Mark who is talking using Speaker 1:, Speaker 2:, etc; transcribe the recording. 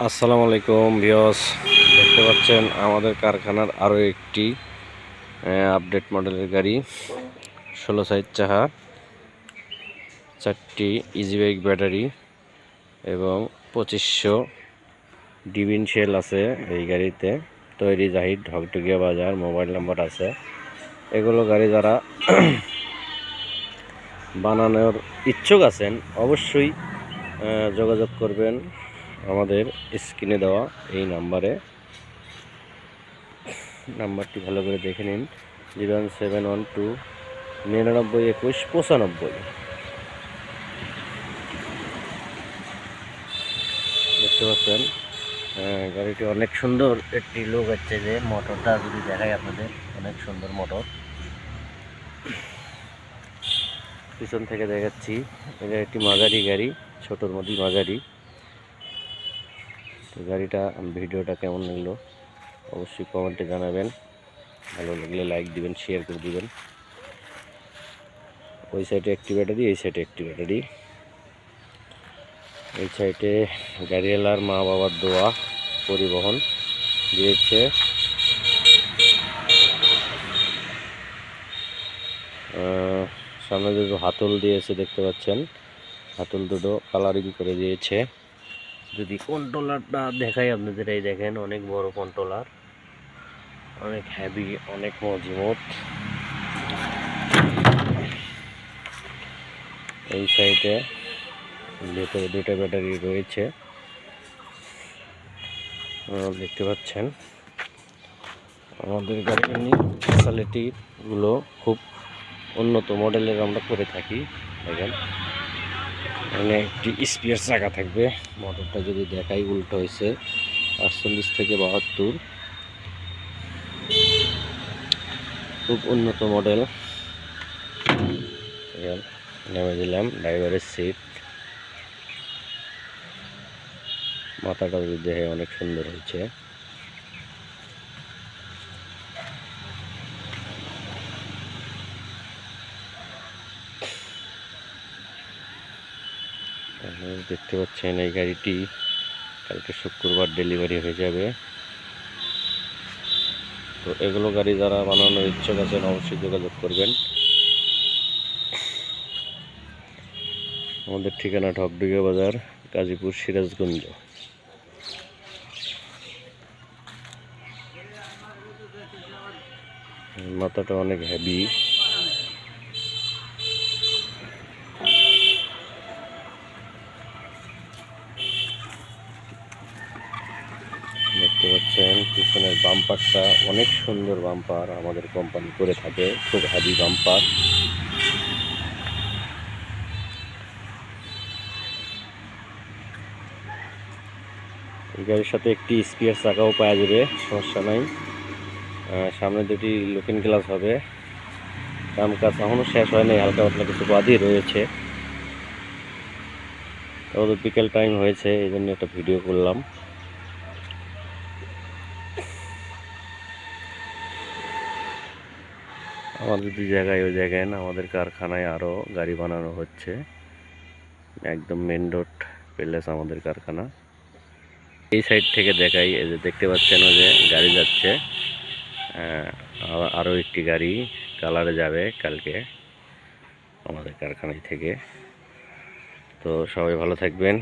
Speaker 1: আসসালামু আলাইকুম ভিউয়ার্স, দেখতে পাচ্ছেন আমাদের কারখানার আরও একটি আপডেট মডেলের গাড়ি 16 সাইজ চাহা, 4টি ইজি বাইক ব্যাটারি এবং 2500 ডিবিন শেল আছে এই গাড়িতে। তৈরি জাহিদ, ঢকঢকিয়া বাজার, মোবাইল নাম্বার আছে। এগুলো গাড়ি যারা বানানোর ইচ্ছুক আছেন অবশ্যই যোগাযোগ করবেন আমাদের স্ক্রিনে দেওয়া এই নাম্বারটি ভালো করে দেখে নিন। 01712 99 21 95। দেখতে পাচ্ছেন গাড়িটি অনেক সুন্দর একটি লুক হচ্ছে। যে মোটরটা যদি দেখাই আপনাদের, অনেক সুন্দর মোটর। পিছন থেকে দেখাচ্ছি, এটা একটি মাঝারি গাড়ি, ছোটোর মধ্যে মাঝারি। তো গাড়িটা ভিডিওটা কেমন লাগলো অবশ্যই কমেন্টে জানাবেন। ভালো লাগলে লাইক দিবেন, শেয়ার করে দিবেন। ওই সাইডে একটি ব্যাটারি, এই সাইডে একটি ব্যাটারি। এই সাইডে গাড়িওয়ালার মা বাবার দোয়া পরিবহন দিয়েছে। সামনে দুটো হাতল দিয়েছে, দেখতে পাচ্ছেন। হাতল দুটো কালারিং করে দিয়েছে। যদি কন্ট্রোলারটা দেখাই আপনাদের, এই দেখেন অনেক বড় কন্ট্রোলার, অনেক হেভি, অনেক মজবুত। এই সাইডে ভেতরে দুটো ব্যাটারি রয়েছে, দেখতে পাচ্ছেন। আমাদের গাড়ির ফ্যাসিলিটিগুলো খুব উন্নত মডেলের আমরা করে থাকি। দেখেন এখানে একটি স্পেয়ার চাকা থাকবে। মোটরটা যদি দেখাই উল্টো হয়েছে, 48 থেকে 72, খুব উন্নত মডেল। নেমে দিলাম, ড্রাইভারের সিট। মাথাটা যদি দেখে অনেক সুন্দর হয়েছে। দেখতে পাচ্ছেন এই গাড়িটি কালকে শুক্রবার ডেলিভারি হয়ে যাবে। তো এগুলো গাড়ি যারা বানানোর ইচ্ছুক আছেন অবশ্যই যোগাযোগ করবেন। আমাদের ঠিকানা ঢকঢকিয়া বাজার, গাজীপুর, সিরাজগঞ্জ। মাথাটা অনেক হেভি। দেখতে পাচ্ছেন পিছনের বাম্পারটা অনেক সুন্দর বাম্পার, আমাদের কোম্পানি করে থাকে, খুব হেভি বাম্পার। এই গাড়ির সাথে একটি স্পেয়ার চাকাও পাওয়া যাবে, সমস্যা নাই। সামনে দুটি লুকিং গ্লাস হবে। কাম কাজ এখনও শেষ হয়নি, হালকা পাতলা কিছু বাদই রয়েছে। তবে বিকেল টাইম হয়েছে, এই জন্য একটা ভিডিও করলাম। আমাদের দুই জায়গায়, ওই জায়গায় না, আমাদের কারখানায় আরও গাড়ি বানানো হচ্ছে। একদম মেন রোড প্যালেস আমাদের কারখানা। এই সাইড থেকে দেখাই, এই যে দেখতে পাচ্ছেন ওই যে গাড়ি যাচ্ছে। আরও একটি গাড়ি কালারে যাবে কালকে আমাদের কারখানায় থেকে। তো সবাই ভালো থাকবেন।